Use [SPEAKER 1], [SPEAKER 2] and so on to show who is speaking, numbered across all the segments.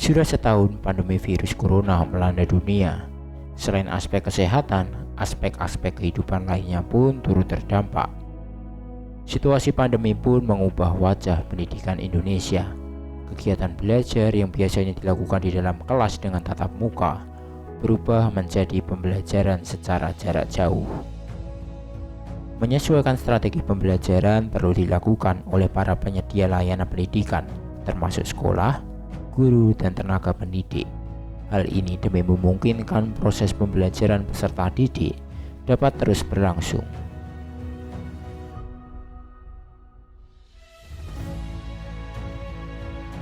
[SPEAKER 1] Sudah setahun pandemi virus corona melanda dunia. Selain aspek kesehatan, aspek-aspek kehidupan lainnya pun turut terdampak. Situasi pandemi pun mengubah wajah pendidikan Indonesia. Kegiatan belajar yang biasanya dilakukan di dalam kelas dengan tatap muka berubah menjadi pembelajaran secara jarak jauh. Menyesuaikan strategi pembelajaran perlu dilakukan oleh para penyedia layanan pendidikan, termasuk sekolah, guru, dan tenaga pendidik. Hal ini demi memungkinkan proses pembelajaran peserta didik dapat terus berlangsung.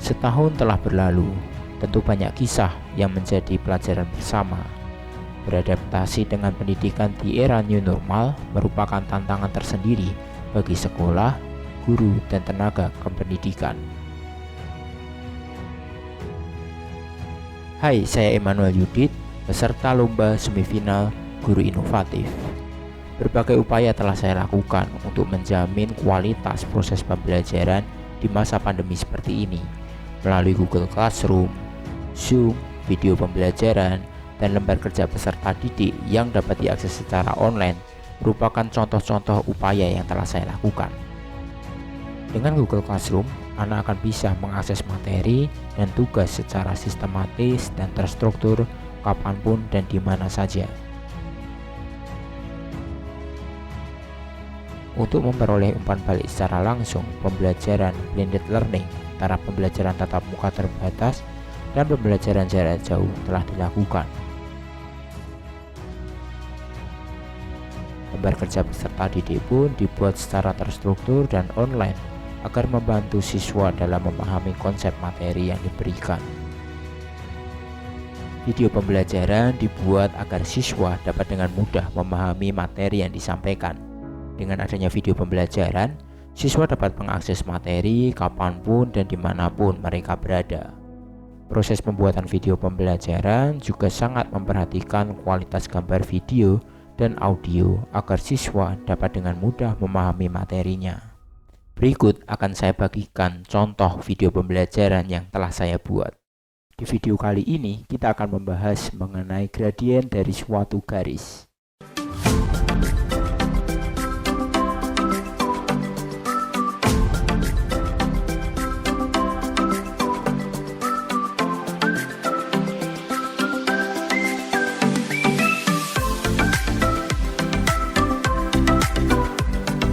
[SPEAKER 1] Setahun telah berlalu, tentu banyak kisah yang menjadi pelajaran bersama. Beradaptasi dengan pendidikan di era new normal merupakan tantangan tersendiri bagi sekolah, guru, dan tenaga kependidikan. Hai, saya Emmanuel Yudit, peserta lomba semifinal Guru Inovatif. Berbagai upaya telah saya lakukan untuk menjamin kualitas proses pembelajaran di masa pandemi seperti ini, melalui Google Classroom, Zoom, video pembelajaran, dan lembar kerja peserta didik yang dapat diakses secara online merupakan contoh-contoh upaya yang telah saya lakukan. Dengan Google Classroom, anak akan bisa mengakses materi dan tugas secara sistematis dan terstruktur kapanpun dan di mana saja. Untuk memperoleh umpan balik secara langsung, pembelajaran blended learning antara pembelajaran tatap muka terbatas dan pembelajaran jarak jauh telah dilakukan. Lembar kerja peserta didik pun dibuat secara terstruktur dan online agar membantu siswa dalam memahami konsep materi yang diberikan. Video pembelajaran dibuat agar siswa dapat dengan mudah memahami materi yang disampaikan. Dengan adanya video pembelajaran, siswa dapat mengakses materi kapanpun dan dimanapun mereka berada. Proses pembuatan video pembelajaran juga sangat memperhatikan kualitas gambar video dan audio agar siswa dapat dengan mudah memahami materinya. Berikut akan saya bagikan contoh video pembelajaran yang telah saya buat. Di video kali ini kita akan membahas mengenai gradien dari suatu garis.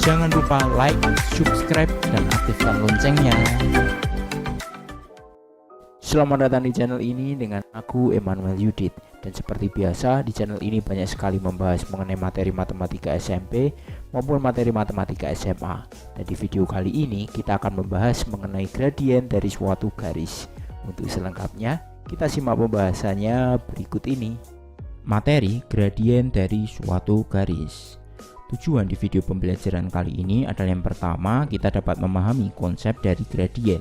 [SPEAKER 1] Jangan lupa like, subscribe, dan aktifkan loncengnya. Selamat datang di channel ini dengan aku Emmanuel Yudit. Dan seperti biasa di channel ini banyak sekali membahas mengenai materi matematika SMP maupun materi matematika SMA. Dan di video kali ini kita akan membahas mengenai gradien dari suatu garis. Untuk selengkapnya kita simak pembahasannya berikut ini. Materi gradien dari suatu garis. Tujuan di video pembelajaran kali ini adalah yang pertama, kita dapat memahami konsep dari gradien.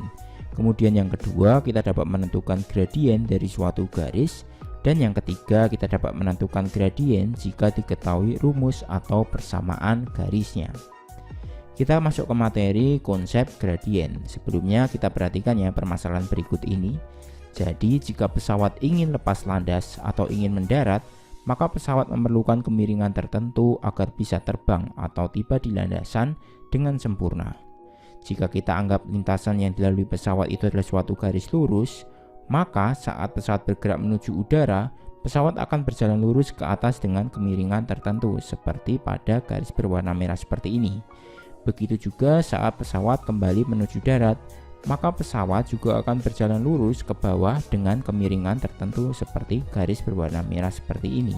[SPEAKER 1] Kemudian yang kedua, kita dapat menentukan gradien dari suatu garis. Dan yang ketiga, kita dapat menentukan gradien jika diketahui rumus atau persamaan garisnya. Kita masuk ke materi konsep gradien. Sebelumnya kita perhatikan ya permasalahan berikut ini. Jadi jika pesawat ingin lepas landas atau ingin mendarat, maka pesawat memerlukan kemiringan tertentu agar bisa terbang atau tiba di landasan dengan sempurna. Jika kita anggap lintasan yang dilalui pesawat itu adalah suatu garis lurus, maka saat pesawat bergerak menuju udara, pesawat akan berjalan lurus ke atas dengan kemiringan tertentu seperti pada garis berwarna merah seperti ini. Begitu juga saat pesawat kembali menuju darat, maka pesawat juga akan berjalan lurus ke bawah dengan kemiringan tertentu seperti garis berwarna merah seperti ini.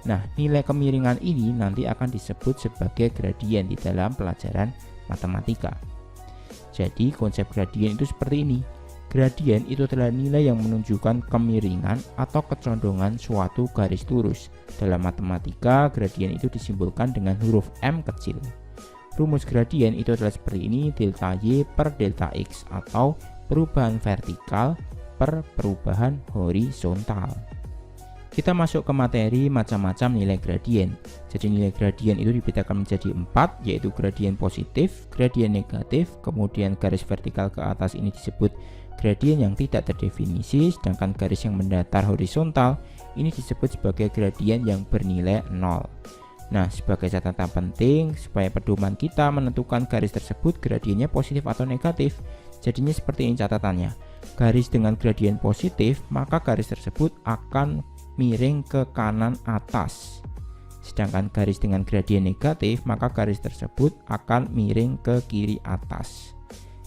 [SPEAKER 1] Nah, nilai kemiringan ini nanti akan disebut sebagai gradien di dalam pelajaran matematika. Jadi konsep gradien itu seperti ini. Gradien itu adalah nilai yang menunjukkan kemiringan atau kecondongan suatu garis lurus. Dalam matematika, gradien itu disimbolkan dengan huruf M kecil. Rumus gradien itu adalah seperti ini, delta Y per delta X atau perubahan vertikal per perubahan horizontal. Kita masuk ke materi macam-macam nilai gradien. Jadi nilai gradien itu dibedakan menjadi 4, yaitu gradien positif, gradien negatif, kemudian garis vertikal ke atas ini disebut gradien yang tidak terdefinisi, sedangkan garis yang mendatar horizontal ini disebut sebagai gradien yang bernilai 0. Nah, sebagai catatan penting supaya pedoman kita menentukan garis tersebut gradiennya positif atau negatif, jadinya seperti ini catatannya. Garis dengan gradien positif, maka garis tersebut akan miring ke kanan atas. Sedangkan garis dengan gradien negatif, maka garis tersebut akan miring ke kiri atas.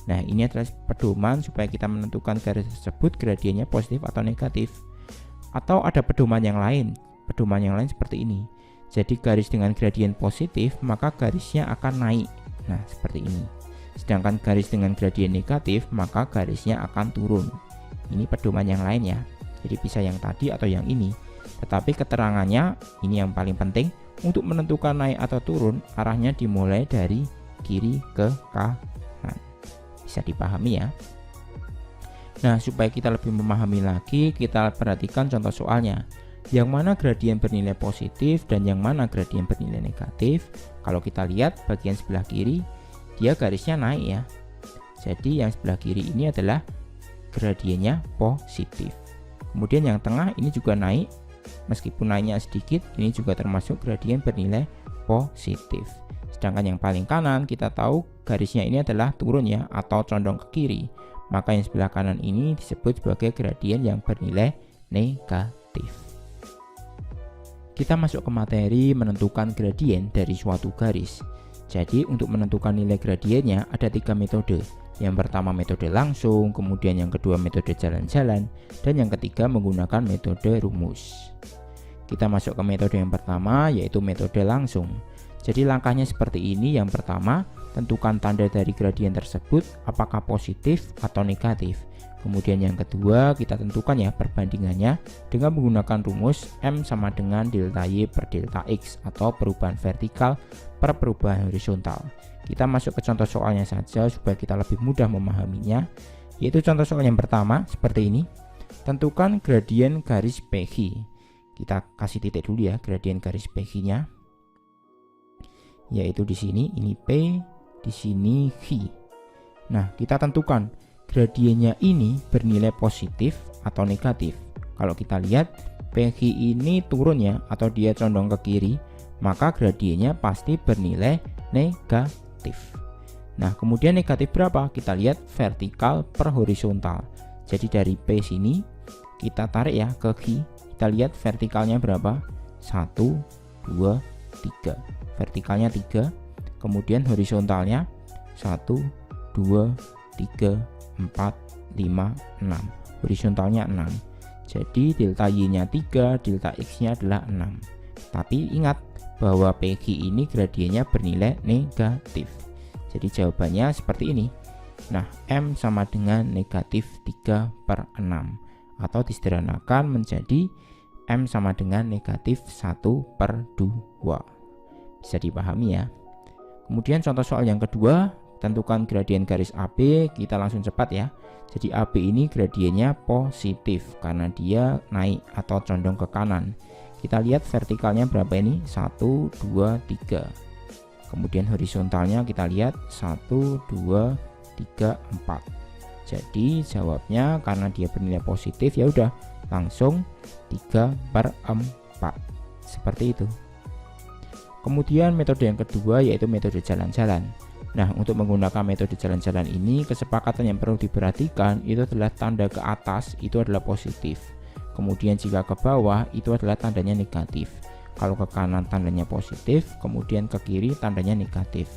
[SPEAKER 1] Nah, ini adalah pedoman supaya kita menentukan garis tersebut gradiennya positif atau negatif. Atau ada pedoman yang lain. Pedoman yang lain seperti ini. Jadi garis dengan gradien positif, maka garisnya akan naik. Nah, seperti ini. Sedangkan garis dengan gradien negatif, maka garisnya akan turun. Ini pedoman yang lain ya. Jadi bisa yang tadi atau yang ini. Tetapi keterangannya ini yang paling penting. Untuk menentukan naik atau turun, arahnya dimulai dari kiri ke kanan. Bisa dipahami ya. Nah, supaya kita lebih memahami lagi, kita perhatikan contoh soalnya. Yang mana gradien bernilai positif dan yang mana gradien bernilai negatif. Kalau kita lihat bagian sebelah kiri, dia garisnya naik ya. Jadi yang sebelah kiri ini adalah gradiennya positif. Kemudian yang tengah ini juga naik, meskipun naiknya sedikit, ini juga termasuk gradien bernilai positif. Sedangkan yang paling kanan kita tahu garisnya ini adalah turun ya, atau condong ke kiri. Maka yang sebelah kanan ini disebut sebagai gradien yang bernilai negatif. Kita masuk ke materi menentukan gradien dari suatu garis. Jadi untuk menentukan nilai gradiennya ada 3 metode. Yang pertama metode langsung, kemudian yang kedua metode jalan-jalan, dan yang ketiga menggunakan metode rumus. Kita masuk ke metode yang pertama, yaitu metode langsung. Jadi langkahnya seperti ini. Yang pertama, tentukan tanda dari gradien tersebut apakah positif atau negatif. Kemudian yang kedua, kita tentukan ya perbandingannya dengan menggunakan rumus M sama dengan delta Y per delta X, atau perubahan vertikal per perubahan horizontal. Kita masuk ke contoh soalnya saja supaya kita lebih mudah memahaminya. Yaitu contoh soal yang pertama seperti ini. Tentukan gradien garis PQ. Kita kasih titik dulu ya, gradien garis PQ-nya. Yaitu di sini ini P, di sini Q. Nah, kita tentukan gradiennya ini bernilai positif atau negatif. Kalau kita lihat PQ ini turun ya, atau dia condong ke kiri, maka gradiennya pasti bernilai negatif. Nah, kemudian negatif berapa? Kita lihat vertikal per horizontal. Jadi dari P sini kita tarik ya ke Q. Kita lihat vertikalnya berapa? 1, 2, 3. Vertikalnya 3. Kemudian horizontalnya 1, 2, 3, 4, 5, 6. Horizontalnya 6. Jadi delta Y-nya 3, delta X-nya adalah 6. Tapi ingat bahwa PQ ini gradiennya bernilai negatif. Jadi jawabannya seperti ini. Nah, M sama dengan negatif 3 per 6. Atau disederhanakan menjadi M sama dengan negatif 1 per 2. Bisa dipahami ya. Kemudian contoh soal yang kedua, tentukan gradien garis AB. Kita langsung cepat ya. Jadi AB ini gradiennya positif karena dia naik atau condong ke kanan. Kita lihat vertikalnya berapa ini? 1, 2, 3. Kemudian horizontalnya kita lihat 1, 2, 3, 4. Jadi jawabnya karena dia bernilai positif, ya udah langsung 3 per 4. Seperti itu. Kemudian metode yang kedua yaitu metode jalan-jalan. Nah, untuk menggunakan metode jalan-jalan ini, kesepakatan yang perlu diperhatikan itu adalah tanda ke atas itu adalah positif. Kemudian jika ke bawah itu adalah tandanya negatif. Kalau ke kanan tandanya positif, kemudian ke kiri tandanya negatif.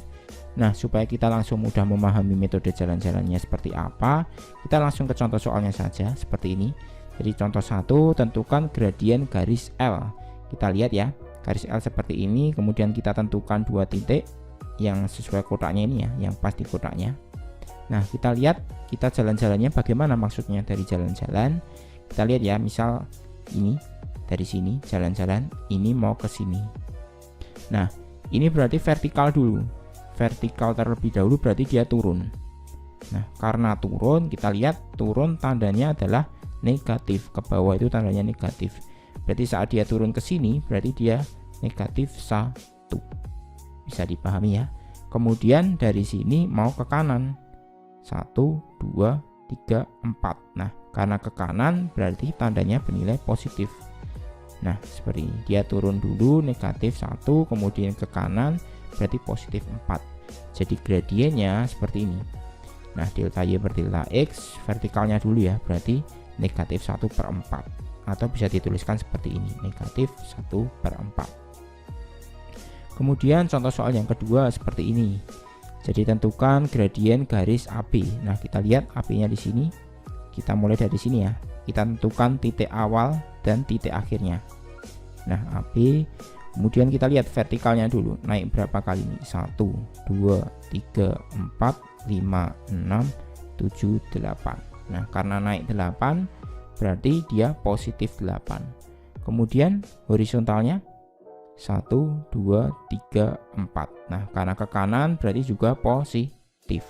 [SPEAKER 1] Nah, supaya kita langsung mudah memahami metode jalan-jalannya seperti apa, kita langsung ke contoh soalnya saja seperti ini. Jadi contoh 1, tentukan gradien garis L. Kita lihat ya, garis L seperti ini, kemudian kita tentukan 2 titik yang sesuai kotaknya ini ya, yang pas di kotaknya. Nah, kita lihat kita jalan-jalannya bagaimana maksudnya dari jalan-jalan. Kita lihat ya, misal ini dari sini jalan-jalan, ini mau ke sini. Nah, ini berarti vertikal dulu. Vertikal terlebih dahulu berarti dia turun. Nah, karena turun, kita lihat turun tandanya adalah negatif, ke bawah itu tandanya negatif. Berarti saat dia turun ke sini berarti dia negatif 1. Bisa dipahami ya. Kemudian dari sini mau ke kanan 1, 2, 3, 4. Nah, karena ke kanan berarti tandanya bernilai positif. Nah, seperti ini. Dia turun dulu negatif 1, kemudian ke kanan berarti positif 4. Jadi gradiennya seperti ini. Nah, delta Y per delta X vertikalnya dulu ya, berarti negatif 1/4. Atau bisa dituliskan seperti ini, negatif 1/4. Kemudian contoh soal yang kedua seperti ini. Jadi tentukan gradien garis AB. Nah, kita lihat AB-nya di sini. Kita mulai dari sini ya. Kita tentukan titik awal dan titik akhirnya. Nah, AB. Kemudian kita lihat vertikalnya dulu. Naik berapa kali ini? 1, 2, 3, 4, 5, 6, 7, 8. Nah, karena naik 8 berarti dia positif 8. Kemudian horizontalnya 1, 2, 3, 4. Nah, karena ke kanan berarti juga positif.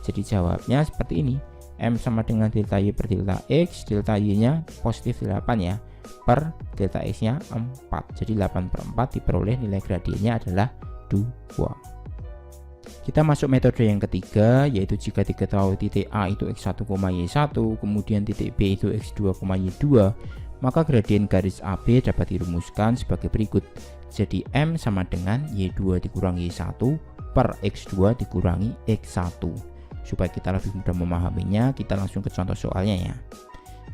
[SPEAKER 1] Jadi jawabnya seperti ini. M sama dengan delta Y per delta X. Delta Y nya positif 8 ya, per delta X nya 4. Jadi 8/4 diperoleh nilai gradiennya adalah 2. Kita masuk metode yang ketiga, yaitu jika diketahui titik A itu x1, y1, kemudian titik B itu x2, y2, maka gradien garis AB dapat dirumuskan sebagai berikut. Jadi M sama dengan y2 dikurangi y1 per x2 dikurangi x1. Supaya kita lebih mudah memahaminya, kita langsung ke contoh soalnya ya.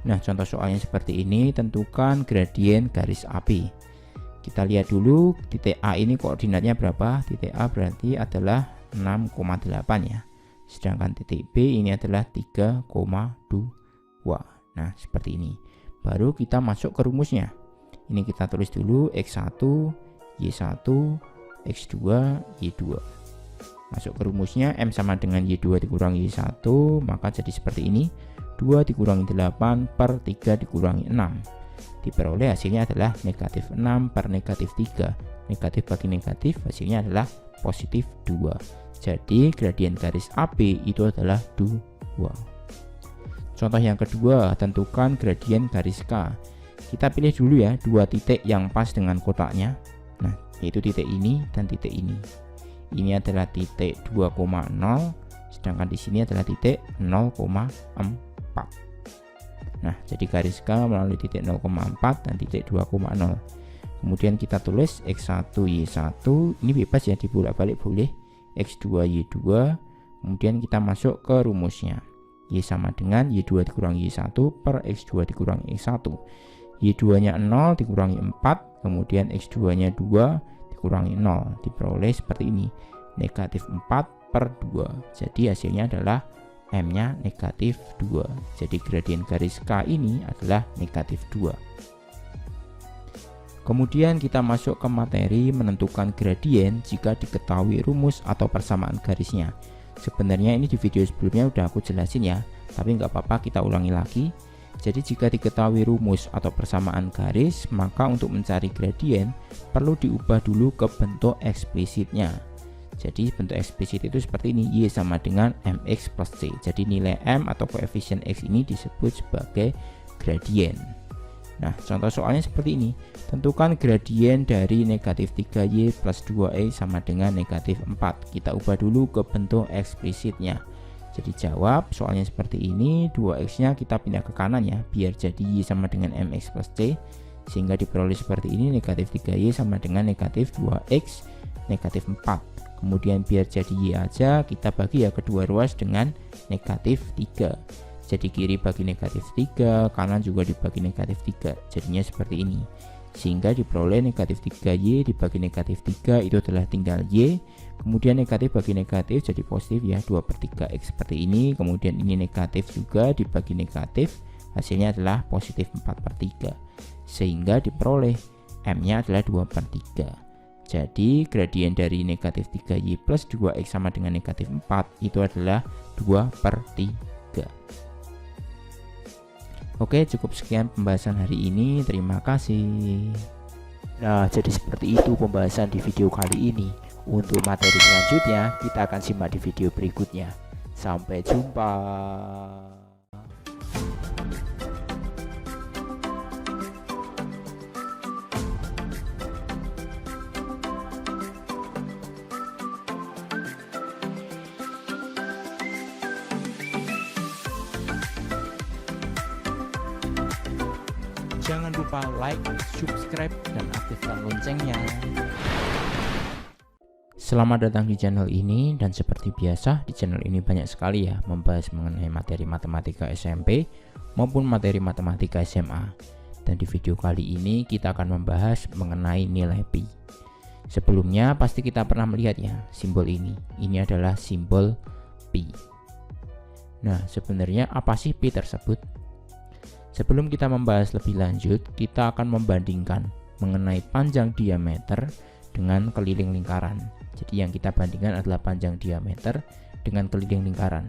[SPEAKER 1] Nah, contoh soalnya seperti ini. Tentukan gradien garis AB. Kita lihat dulu titik A ini koordinatnya berapa. Titik A berarti adalah 6,8 ya, sedangkan titik B ini adalah 3,2. Nah, seperti ini. Baru kita masuk ke rumusnya. Ini kita tulis dulu x1, y1, x2, y2. Masuk ke rumusnya. M sama dengan y2 dikurangi y1, maka jadi seperti ini. 2 dikurangi 8 per 3 dikurangi 6. Diperoleh hasilnya adalah negatif 6 per negatif 3. Negatif bagi negatif hasilnya adalah positif 2. Jadi gradien garis AB itu adalah 2. Contoh yang kedua, tentukan gradien garis K. Kita pilih dulu ya dua titik yang pas dengan kotaknya. Nah, yaitu titik ini dan titik ini. Ini adalah titik 2,0, sedangkan di sini adalah titik 0,4. Nah, jadi garis K melalui titik 0,4 dan titik 2,0. Kemudian kita tulis x1 y1, ini bebas ya, dibolak-balik boleh, x2 y2. Kemudian kita masuk ke rumusnya. Y sama dengan y2 dikurangi y1 per x2 dikurangi x1. Y2 nya 0 dikurangi 4, kemudian x2 nya 2 dikurangi 0. Diperoleh seperti ini, negatif 4 per 2. Jadi hasilnya adalah M nya negatif 2. Jadi gradien garis K ini adalah negatif 2. Kemudian kita masuk ke materi menentukan gradien jika diketahui rumus atau persamaan garisnya. Sebenarnya ini di video sebelumnya udah aku jelasin ya, tapi nggak apa-apa, kita ulangi lagi. Jadi jika diketahui rumus atau persamaan garis, maka untuk mencari gradien perlu diubah dulu ke bentuk eksplisitnya. Jadi bentuk eksplisit itu seperti ini, Y sama dengan mx plus c. Jadi nilai M atau koefisien X ini disebut sebagai gradien. Nah, contoh soalnya seperti ini. Tentukan gradien dari negatif 3y plus 2e sama dengan negatif 4. Kita ubah dulu ke bentuk eksplisitnya. Jadi jawab soalnya seperti ini. 2x nya kita pindah ke kanan ya, biar jadi y sama dengan mx plus c. Sehingga diperoleh seperti ini, negatif 3y sama dengan negatif 2x negatif 4. Kemudian biar jadi y aja, kita bagi ya kedua ruas dengan negatif 3. Jadi kiri bagi negatif 3, kanan juga dibagi negatif 3. Jadinya seperti ini. Sehingga diperoleh negatif 3y dibagi negatif 3 itu adalah tinggal y. Kemudian negatif bagi negatif jadi positif ya, 2/3x seperti ini. Kemudian ini negatif juga dibagi negatif, hasilnya adalah positif 4/3. Sehingga diperoleh M nya adalah 2/3. Jadi gradien dari negatif 3y plus 2x sama dengan negatif 4 itu adalah 2/3. Oke, cukup sekian pembahasan hari ini. Terima kasih. Nah, jadi seperti itu pembahasan di video kali ini. Untuk materi selanjutnya, kita akan simak di video berikutnya. Sampai jumpa. Jangan lupa like, subscribe, dan aktifkan loncengnya. Selamat datang di channel ini, dan seperti biasa di channel ini banyak sekali ya membahas mengenai materi matematika SMP maupun materi matematika SMA. Dan di video kali ini kita akan membahas mengenai nilai pi. Sebelumnya pasti kita pernah melihat ya simbol ini. Ini adalah simbol pi. Nah, sebenarnya apa sih pi tersebut? Sebelum kita membahas lebih lanjut, kita akan membandingkan mengenai panjang diameter dengan keliling lingkaran. Jadi yang kita bandingkan adalah panjang diameter dengan keliling lingkaran.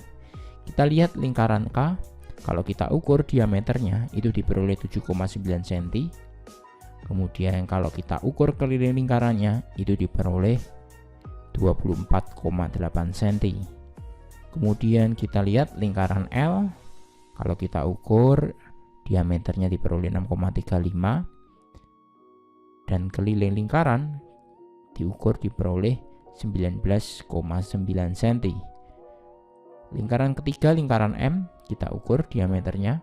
[SPEAKER 1] Kita lihat lingkaran K, kalau kita ukur diameternya itu diperoleh 7,9 cm. Kemudian kalau kita ukur keliling lingkarannya itu diperoleh 24,8 cm. Kemudian kita lihat lingkaran L, kalau kita ukur diameternya diperoleh 6,35 dan keliling lingkaran diukur diperoleh 19,9 cm. Lingkaran ketiga, lingkaran M, kita ukur diameternya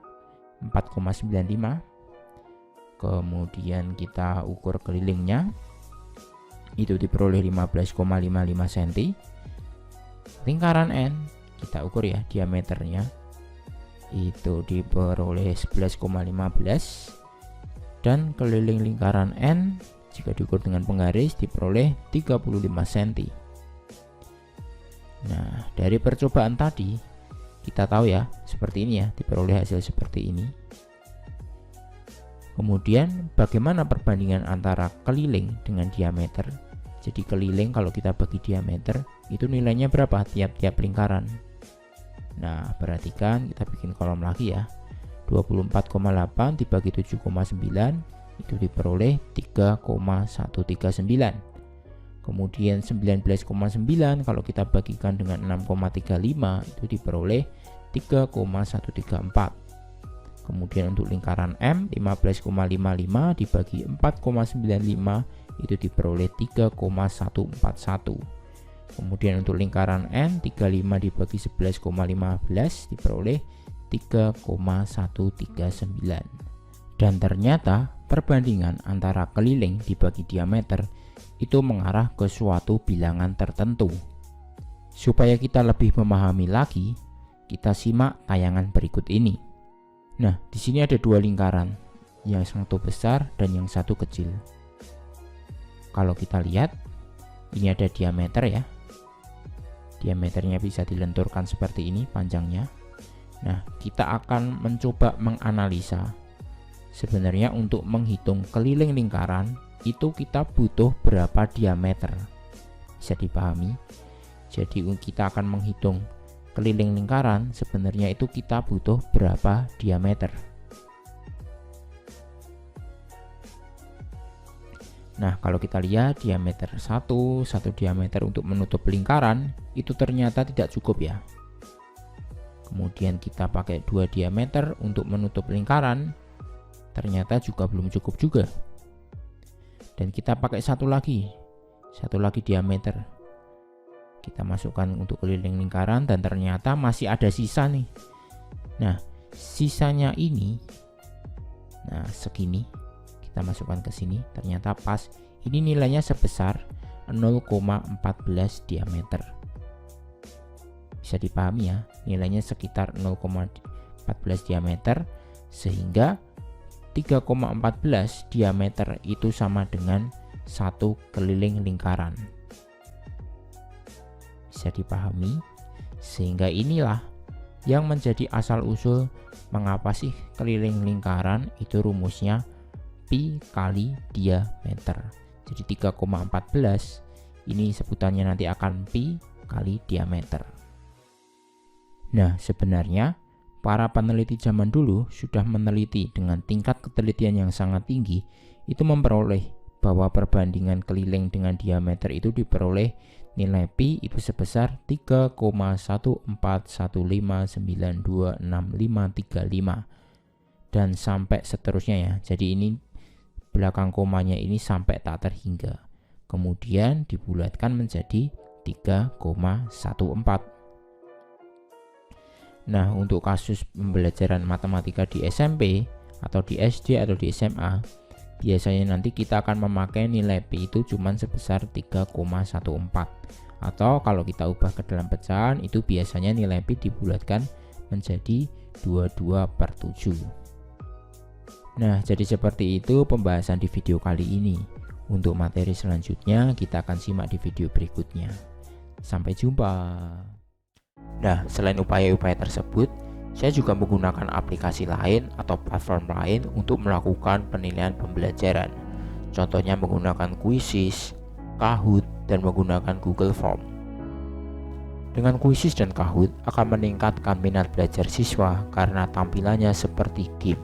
[SPEAKER 1] 4,95. Kemudian kita ukur kelilingnya itu diperoleh 15,55 cm. Lingkaran N kita ukur ya diameternya itu diperoleh 11,15 dan keliling lingkaran N jika diukur dengan penggaris diperoleh 35 cm. Nah, dari percobaan tadi kita tahu ya seperti ini ya, diperoleh hasil seperti ini. Kemudian bagaimana perbandingan antara keliling dengan diameter? Jadi keliling kalau kita bagi diameter itu nilainya berapa tiap-tiap lingkaran. Nah, perhatikan kita bikin kolom lagi ya. 24,8 dibagi 7,9 itu diperoleh 3,139. Kemudian 19,9 kalau kita bagikan dengan 6,35 itu diperoleh 3,134. Kemudian untuk lingkaran M 15,55 dibagi 4,95 itu diperoleh 3,141. Kemudian untuk lingkaran N 35 dibagi 11,15 diperoleh 3,139. Dan ternyata perbandingan antara keliling dibagi diameter itu mengarah ke suatu bilangan tertentu. Supaya kita lebih memahami lagi, kita simak tayangan berikut ini. Nah, di sini ada dua lingkaran, yang satu besar dan yang satu kecil. Kalau kita lihat, ini ada diameter ya. Diameternya bisa dilenturkan seperti ini panjangnya. Nah, kita akan mencoba menganalisa sebenarnya untuk menghitung keliling lingkaran itu kita butuh berapa diameter. Bisa dipahami? Jadi kita akan menghitung keliling lingkaran sebenarnya itu kita butuh berapa diameter. Nah, kalau kita lihat diameter satu diameter untuk menutup lingkaran itu ternyata tidak cukup ya. Kemudian kita pakai 2 diameter untuk menutup lingkaran, ternyata juga belum cukup juga. Dan kita pakai satu lagi diameter. Kita masukkan untuk keliling lingkaran dan ternyata masih ada sisa nih. Nah, sisanya ini segini. Kita masukkan ke sini, ternyata pas. Ini nilainya sebesar 0,14 diameter. Bisa dipahami ya, nilainya sekitar 0,14 diameter, sehingga 3,14 diameter itu sama dengan satu keliling lingkaran. Bisa dipahami? Sehingga inilah yang menjadi asal-usul mengapa sih keliling lingkaran itu rumusnya pi kali diameter. Jadi 3,14 ini sebutannya nanti akan pi kali diameter. Nah, sebenarnya para peneliti zaman dulu sudah meneliti dengan tingkat ketelitian yang sangat tinggi, itu memperoleh bahwa perbandingan keliling dengan diameter itu diperoleh nilai pi itu sebesar 3,1415926,535 dan sampai seterusnya ya. Jadi ini belakang komanya ini sampai tak terhingga. Kemudian dibulatkan menjadi 3,14. Nah, untuk kasus pembelajaran matematika di SMP atau di SD atau di SMA, biasanya nanti kita akan memakai nilai P itu cuma sebesar 3,14, atau kalau kita ubah ke dalam pecahan itu biasanya nilai P dibulatkan menjadi 22/7. Nah, jadi seperti itu pembahasan di video kali ini. Untuk materi selanjutnya kita akan simak di video berikutnya. Sampai jumpa. Nah, selain upaya-upaya tersebut, saya juga menggunakan aplikasi lain atau platform lain untuk melakukan penilaian pembelajaran. Contohnya menggunakan Quizizz, Kahoot, dan menggunakan Google Form. Dengan Quizizz dan Kahoot akan meningkatkan minat belajar siswa karena tampilannya seperti game.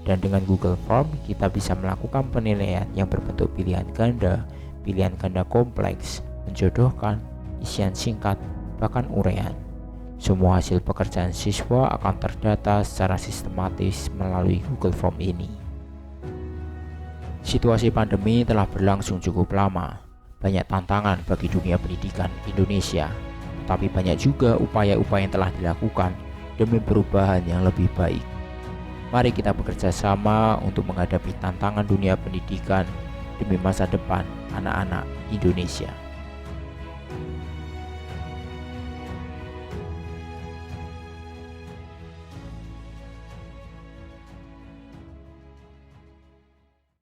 [SPEAKER 1] Dan dengan Google Form kita bisa melakukan penilaian yang berbentuk pilihan ganda kompleks, menjodohkan, isian singkat, bahkan uraian. Semua hasil pekerjaan siswa akan terdata secara sistematis melalui Google Form ini. Situasi pandemi telah berlangsung cukup lama. Banyak tantangan bagi dunia pendidikan Indonesia, tapi banyak juga upaya-upaya yang telah dilakukan demi perubahan yang lebih baik. Mari kita bekerja sama untuk menghadapi tantangan dunia pendidikan demi masa depan anak-anak Indonesia.